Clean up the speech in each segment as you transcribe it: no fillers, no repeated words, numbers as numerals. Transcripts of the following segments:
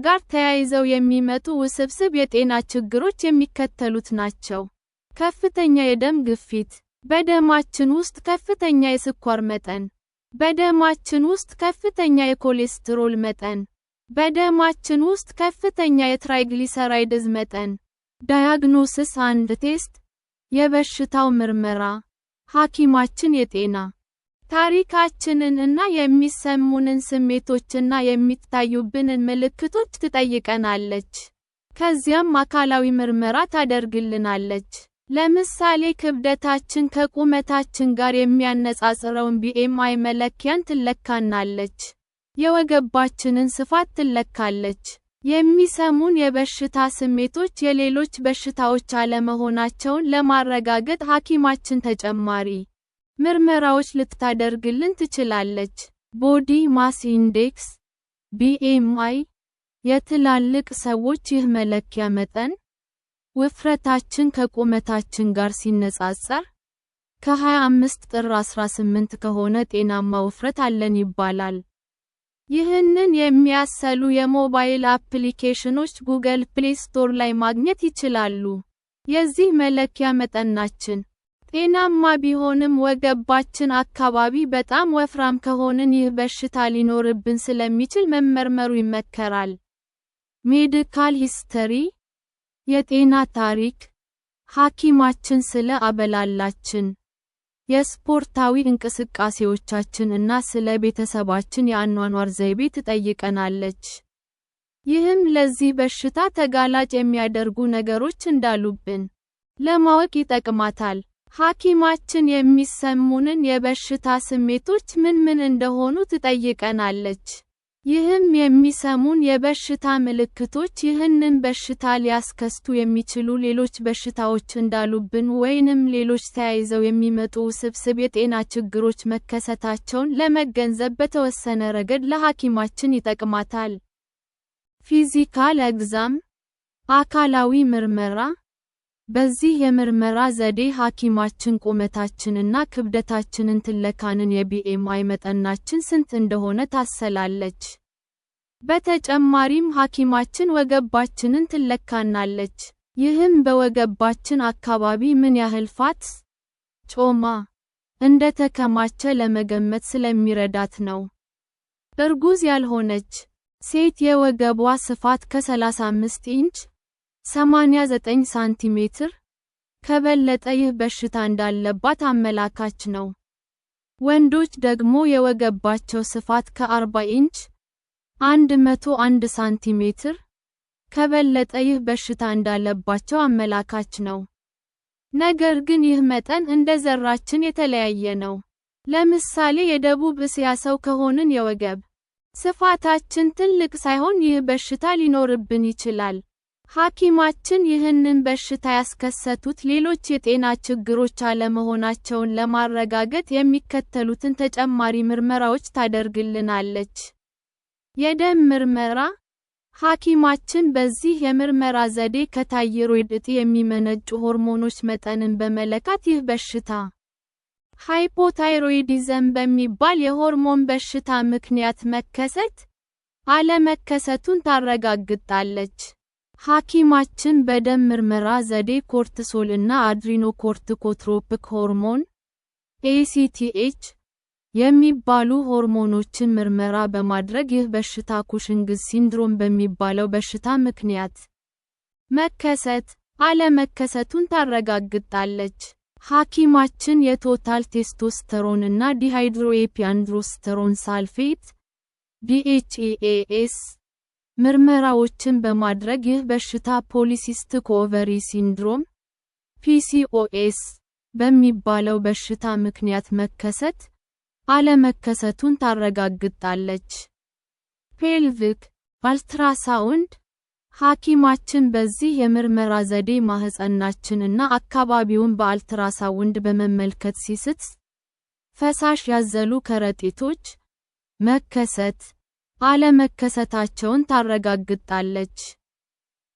ጋር ተያይዘው የሚመጡ ውስብስብ የጤና ችግሮች የሚከተሉት ናቸው። ከፍተኛ የደም ግፊት፣ በደማችን ውስጥ ከፍተኛ የስኳር መጠን፣ በደማችን ውስጥ ከፍተኛ የኮሌስትሮል መጠን፣ በደማችን ውስጥ ከፍተኛ የትራይግሊሰራይድስ መጠን። ዳያግኖሲስ አንድ ቴስት፣ የበሽታው ምርመራ፣ ሐኪማችን የጤና ታሪካችንን እና የሚሰሙንን ስሜቶችና የሚታዩብንን ምልክቶች ትጠይቀናለች። ከዚያም አካላዊ ምርመራ ታደርግልናለች። ለምሳሌ ክብደታችን ከቁመታችን ጋር የሚያነጻጽረውን BMI መለኪያን ትለካናለች። የወገባችንን ስፋት ትለካለች። የሚሰሙን የበሽታ ስሜቶች የሌሎች በሽታዎች አለመሆናቸውን ለማረጋገጥ ሐኪማችን ተጨማሪ ምርመራዎች ልታደርግልን ትችላለች። ቦዲ ማስ ኢንዴክስ BMI የትላልቅ ሰዎች ይህ መለኪያ መጠን ውፍረታችን ከቁመታችን ጋር ሲነጻጸር ከ25 ጥር 18 ከሆነ ጤናማ ውፍረት አለን ይባላል። ይህንን የሚያሰሉ የሞባይል አፕሊኬሽኖች ጉግል ፕሌይ ስቶር ላይ ማግኘት ይችላሉ። የዚህ መለኪያ መጠናችን ጤናማ ቢሆንም ወገባችን አካባቢ በጣም ወፍራም ከሆንን ይህ በሽታ ሊኖርብን ስለሚችል መመርመሩ ይመከራል። ሜዲካል ሂስተሪ የጤና ታሪክ ሐኪማችን ስለ አበላላችን፣ የስፖርታዊ እንቅስቃሴዎቻችን እና ስለ ቤተሰባችን የአኗኗር ዘይቤ ትጠይቀናለች። ይህም ለዚህ በሽታ ተጋላጭ የሚያደርጉ ነገሮች እንዳሉብን ለማወቅ ይጠቅማታል። ሐኪማችን የሚሰሙንን የበሽታ ስሜቶች ምን እንደሆኑ ትጠይቀናለች። ይህም የሚሰሙን የበሽታ ምልክቶች ይህንን በሽታ ሊያስከስቱ የሚችሉ ሌሎች በሽታዎች እንዳሉብን ወይንም ሌሎች ተያይዘው የሚመጡ ውስብስብ የጤና ችግሮች መከሰታቸውን ለመገንዘብ በተወሰነ ረገድ ለሐኪማችን ይጠቅማታል። ፊዚካል ኤግዛም አካላዊ ምርመራ በዚህ የምርመራ ዘዴ ሐኪማችን ቁመታችንና ክብደታችንን ትለካንን የBMI መጠናችን ስንት እንደሆነ ታሰላለች። በተጨማሪም ሐኪማችን ወገባችንን ትለካናለች። ይህም በወገባችን አካባቢ ምን ያህል ፋት ጮማ እንደተከማቸ ለመገመት ስለሚረዳት ነው። እርጉዝ ያልሆነች ሴት የወገቧ ስፋት ከ35 ኢንች 89 ሳንቲሜትር ከበለጠ ይህ በሽታ እንዳለባት አመላካች ነው። ወንዶች ደግሞ የወገባቸው ስፋት ከ40 ኢንች 101 ሳንቲሜትር ከበለጠ ይህ በሽታ እንዳለባቸው አመላካች ነው። ነገር ግን ይህ መጠን እንደ ዘራችን የተለያየ ነው። ለምሳሌ የደቡብ እስያ ሰው ከሆንን የወገብ ስፋታችን ትልቅ ሳይሆን ይህ በሽታ ሊኖርብን ይችላል። ሐኪማችን ይህንን በሽታ ያስከሰቱት ሌሎች የጤና ችግሮች አለመሆናቸውን ለማረጋገጥ የሚከተሉትን ተጨማሪ ምርመራዎች ታደርግልናለች። የደም ምርመራ ሐኪማችን በዚህ የምርመራ ዘዴ ከታይሮይድ እጢ የሚመነጩ ሆርሞኖች መጠንን በመለካት ይህ በሽታ ሃይፖታይሮይዲዝም በሚባል የሆርሞን በሽታ ምክንያት መከሰት አለመከሰቱን ታረጋግጣለች። ሐኪማችን በደም ምርመራ ዘዴ ኮርቲሶል እና አድሪኖኮርቲኮትሮፒክ ሆርሞን ACTH የሚባሉ ሆርሞኖችን ምርመራ በማድረግ ይህ በሽታ ኩሽንግዝ ሲንድሮም በሚባለው በሽታ ምክንያት መከሰት አለመከሰቱን ታረጋግጣለች። ሐኪማችን የቶታል ቴስቶስተሮን እና ዲሃይድሮኤፒአንድሮስተሮን ሳልፌት DHEAS ምርመራዎችን በማድረግ ይህ በሽታ ፖሊሲስቲክ ኦቨሪ ሲንድሮም PCOS በሚባለው በሽታ ምክንያት መከሰት አለመከሰቱን ታረጋግጣለች። ፔልቪክ አልትራሳውንድ ሐኪማችን በዚህ የምርመራ ዘዴ ማህፀናችንና አካባቢውን በአልትራሳውንድ በመመልከት ሲስት ፈሳሽ ያዘሉ ከረጢቶች መከሰት አለመከሰታቸውን ታረጋግጣለች።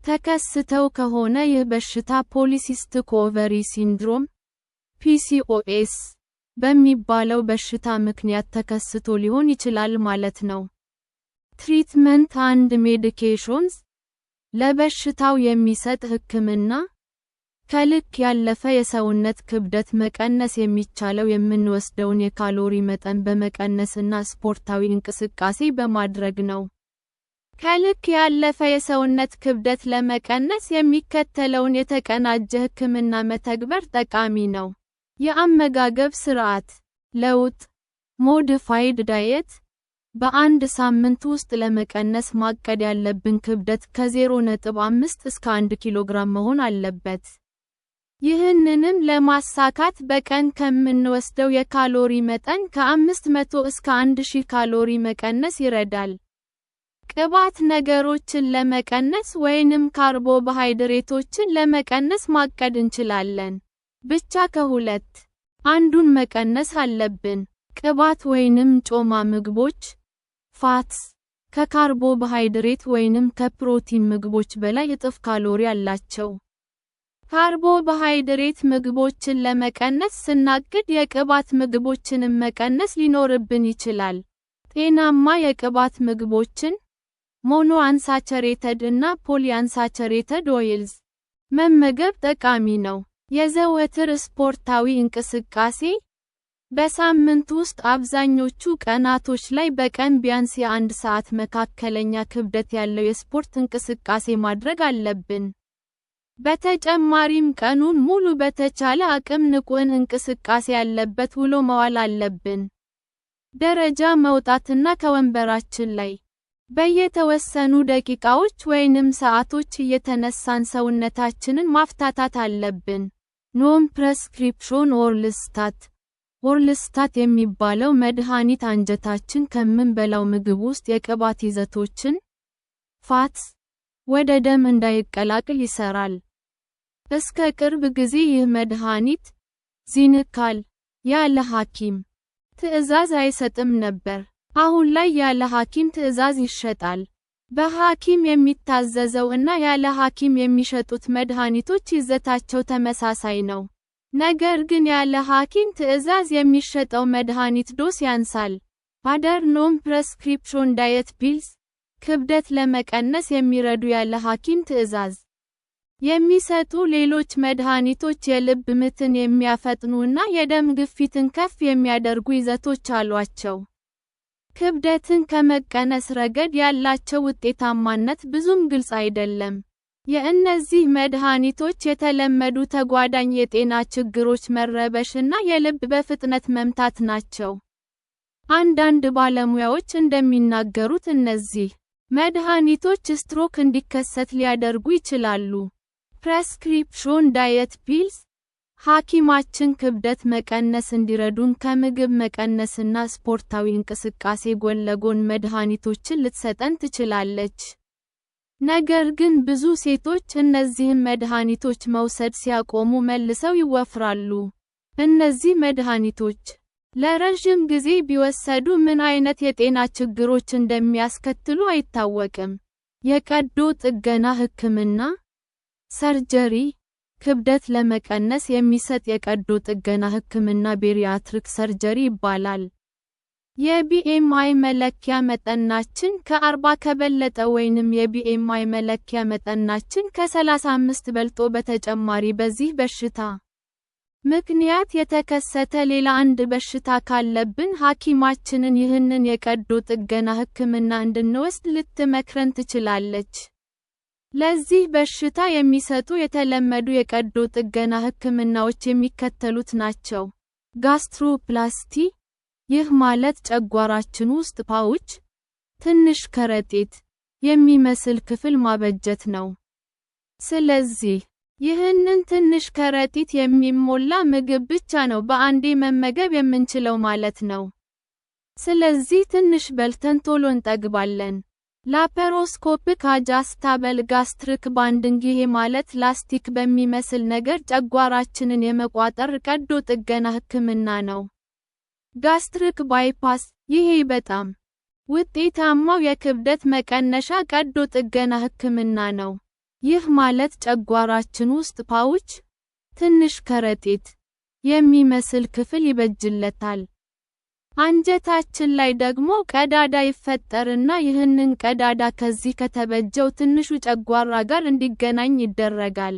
ተከስተው ከሆነ ይህ በሽታ ፖሊሲስቲክ ኦቨሪ ሲንድሮም PCOS በሚባለው በሽታ ምክንያት ተከስቶ ሊሆን ይችላል ማለት ነው። ትሪትመንት አንድ ሜዲኬሽንስ ለበሽታው የሚሰጥ ሕክምና። ከልክ ያለፈ የሰውነት ክብደት መቀነስ የሚቻለው የምንወስደውን የካሎሪ መጠን በመቀነስና ስፖርታዊ እንቅስቃሴ በማድረግ ነው። ከልክ ያለፈ የሰውነት ክብደት ለመቀነስ የሚከተለውን የተቀናጀ ሕክምና መተግበር ጠቃሚ ነው። የአመጋገብ ስርዓት ለውጥ ሞዲፋይድ ዳየት በአንድ ሳምንት ውስጥ ለመቀነስ ማቀድ ያለብን ክብደት ከ0.5 እስከ 1 ኪሎግራም መሆን አለበት። ይህንንም ለማሳካት በቀን ከምንወስደው የካሎሪ መጠን ከ500 እስከ 1000 ካሎሪ መቀነስ ይረዳል። ቅባት ነገሮችን ለመቀነስ ወይንም ካርቦሃይድሬቶችን ለመቀነስ ማቀድ እንችላለን። ብቻ ከሁለት አንዱን መቀነስ አለብን። ቅባት ወይንም ጮማ ምግቦች ፋትስ ከካርቦሃይድሬት ወይንም ከፕሮቲን ምግቦች በላይ እጥፍ ካሎሪ አላቸው። ካርቦሃይድሬት ምግቦችን ለመቀነስ ስናቅድ የቅባት ምግቦችንም መቀነስ ሊኖርብን ይችላል። ጤናማ የቅባት ምግቦችን ሞኖ አንሳቸሬተድ እና ፖሊ አንሳቸሬተድ ኦይልስ መመገብ ጠቃሚ ነው። የዘወትር ስፖርታዊ እንቅስቃሴ በሳምንት ውስጥ አብዛኞቹ ቀናቶች ላይ በቀን ቢያንስ የ1 ሰዓት መካከለኛ ክብደት ያለው የስፖርት እንቅስቃሴ ማድረግ አለብን። በተጨማሪም ቀኑን ሙሉ በተቻለ አቅም ንቁን እንቅስቃሴ ያለበት ውሎ መዋል አለብን። ደረጃ መውጣትና ከወንበራችን ላይ በየተወሰኑ ደቂቃዎች ወይንም ሰዓቶች እየተነሳን ሰውነታችንን ማፍታታት አለብን። ኖን ፕሬስክሪፕሽን ኦርልስታት የሚባለው መድኃኒት አንጀታችን ከምንበላው ምግብ ውስጥ የቅባት ይዘቶችን ፋትስ ወደ ደም እንዳይቀላቅል ይሰራል። እስከ ቅርብ ጊዜ ይህ መድኃኒት ዚንካል ያለ ሐኪም ትዕዛዝ አይሰጥም ነበር። አሁን ላይ ያለ ሐኪም ትዕዛዝ ይሸጣል። በሐኪም የሚታዘዘው እና ያለ ሐኪም የሚሸጡት መድኃኒቶች ይዘታቸው ተመሳሳይ ነው። ነገር ግን ያለ ሐኪም ትዕዛዝ የሚሸጠው መድኃኒት ዶስ ያንሳል። አደር ኖን ፕሬስክሪፕሽን ዳየት ፒልስ ክብደት ለመቀነስ የሚረዱ ያለ ሐኪም ትዕዛዝ የሚሰጡ ሌሎች መድኃኒቶች የልብ ምትን የሚያፈጥኑ እና የደም ግፊትን ከፍ የሚያደርጉ ይዘቶች አሏቸው። ክብደትን ከመቀነስ ረገድ ያላቸው ውጤታማነት ብዙም ግልጽ አይደለም። የእነዚህ መድኃኒቶች የተለመዱ ተጓዳኝ የጤና ችግሮች መረበሽ እና የልብ በፍጥነት መምታት ናቸው። አንዳንድ ባለሙያዎች እንደሚናገሩት እነዚህ መድኃኒቶች ስትሮክ እንዲከሰት ሊያደርጉ ይችላሉ። ፕሬስክሪፕሽን ዳየት ፒልስ ሐኪማችን ክብደት መቀነስ እንዲረዱን ከምግብ መቀነስና ስፖርታዊ እንቅስቃሴ ጎን ለጎን መድኃኒቶችን ልትሰጠን ትችላለች። ነገር ግን ብዙ ሴቶች እነዚህን መድኃኒቶች መውሰድ ሲያቆሙ መልሰው ይወፍራሉ። እነዚህ መድኃኒቶች ለረዥም ጊዜ ቢወሰዱ ምን አይነት የጤና ችግሮች እንደሚያስከትሉ አይታወቅም። የቀዶ ጥገና ሕክምና ሰርጀሪ ክብደት ለመቀነስ የሚሰጥ የቀዶ ጥገና ሕክምና ቤሪያትሪክ ሰርጀሪ ይባላል። የቢኤምአይ መለኪያ መጠናችን ከ40 ከበለጠ ወይንም የቢኤምአይ መለኪያ መጠናችን ከ35 በልጦ በተጨማሪ በዚህ በሽታ ምክንያት የተከሰተ ሌላ አንድ በሽታ ካለብን ሐኪማችንን ይህንን የቀዶ ጥገና ሕክምና እንድንወስድ ልትመክረን ትችላለች። ለዚህ በሽታ የሚሰጡ የተለመዱ የቀዶ ጥገና ሕክምናዎች የሚከተሉት ናቸው። ጋስትሮፕላስቲ ይህ ማለት ጨጓራችን ውስጥ ፓውች ትንሽ ከረጢት የሚመስል ክፍል ማበጀት ነው። ስለዚህ ይህንን ትንሽ ከረጢት የሚሞላ ምግብ ብቻ ነው በአንዴ መመገብ የምንችለው ማለት ነው። ስለዚህ ትንሽ በልተን ቶሎ እንጠግባለን። ላፓሮስኮፒክ አጃስታብል ጋስትሪክ ባንዲንግ ይሄ ማለት ላስቲክ በሚመስል ነገር ጨጓራችንን የመቋጠር ቀዶ ጥገና ሕክምና ነው። ጋስትሪክ ባይፓስ ይሄ በጣም ውጤታማው የክብደት መቀነሻ ቀዶ ጥገና ሕክምና ነው። ይህ ማለት ጨጓራችን ውስጥ ፓውች ትንሽ ከረጢት የሚመስል ክፍል ይበጅለታል። አንጀታችን ላይ ደግሞ ቀዳዳ ይፈጠርና ይህንን ቀዳዳ ከዚህ ከተበጀው ትንሹ ጨጓራ ጋር እንዲገናኝ ይደረጋል።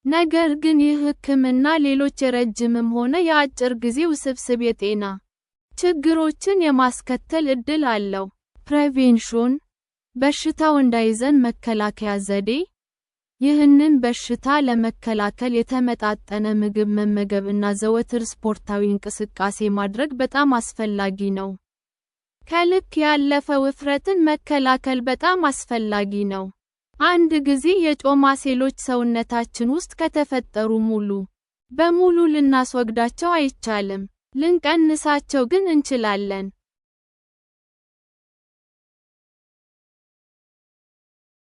ነገር ግን ይህ ሕክምና ሌሎች የረጅምም ሆነ የአጭር ጊዜ ውስብስብ የጤና ችግሮችን የማስከተል ዕድል አለው። ፕሬቬንሽን በሽታው እንዳይዘን መከላከያ ዘዴ ይህንን በሽታ ለመከላከል የተመጣጠነ ምግብ መመገብ እና ዘወትር ስፖርታዊ እንቅስቃሴ ማድረግ በጣም አስፈላጊ ነው። ከልክ ያለፈ ውፍረትን መከላከል በጣም አስፈላጊ ነው። አንድ ጊዜ የጮማ ሴሎች ሰውነታችን ውስጥ ከተፈጠሩ ሙሉ በሙሉ ልናስወግዳቸው አይቻልም። ልንቀንሳቸው ግን እንችላለን።